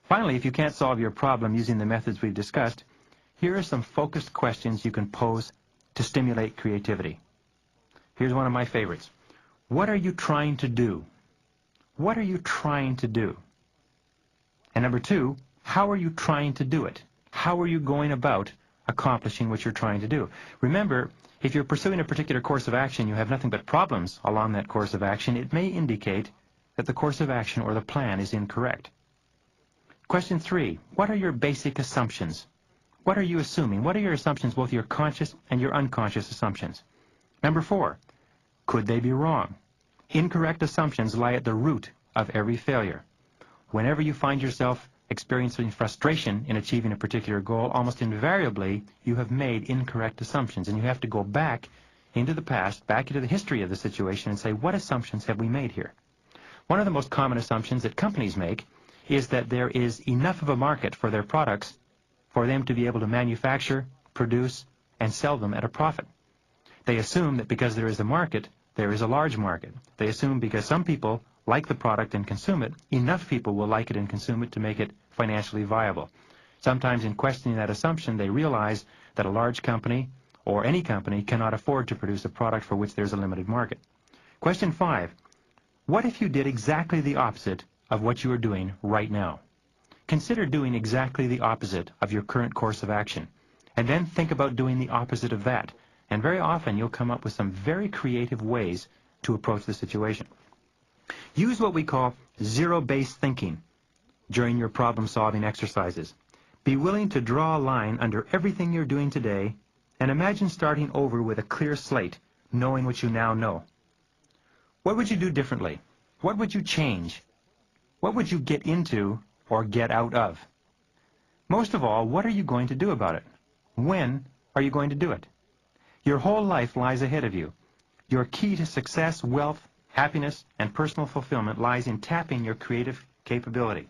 Finally, if you can't solve your problem using the methods we've discussed, here are some focused questions you can pose to stimulate creativity. Here's one of my favorites. What are you trying to do? What are you trying to do? And number two, how are you trying to do it? How are you going about accomplishing what you're trying to do? Remember, if you're pursuing a particular course of action, you have nothing but problems along that course of action, it may indicate that the course of action or the plan is incorrect. Question 3, what are your basic assumptions? What are you assuming? What are your assumptions, both your conscious and your unconscious assumptions? Number 4, could they be wrong? Incorrect assumptions lie at the root of every failure. Whenever you find yourself experiencing frustration in achieving a particular goal, almost invariably you have made incorrect assumptions, and you have to go back into the past, back into the history of the situation and say, what assumptions have we made here? One of the most common assumptions that companies make is that there is enough of a market for their products for them to be able to manufacture, produce, and sell them at a profit. They assume that because there is a market, there is a large market. They assume because some people like the product and consume it, enough people will like it and consume it to make it financially viable. Sometimes in questioning that assumption, they realize that a large company or any company cannot afford to produce a product for which there's a limited market. Question 5, what if you did exactly the opposite of what you are doing right now? Consider doing exactly the opposite of your current course of action, and then think about doing the opposite of that. And very often you'll come up with some very creative ways to approach the situation. Use what we call zero-based thinking during your problem-solving exercises. Be willing to draw a line under everything you're doing today and imagine starting over with a clear slate, knowing what you now know. What would you do differently? What would you change? What would you get into or get out of? Most of all, what are you going to do about it? When are you going to do it? Your whole life lies ahead of you. Your key to success, wealth, happiness, and personal fulfillment lies in tapping your creative capability.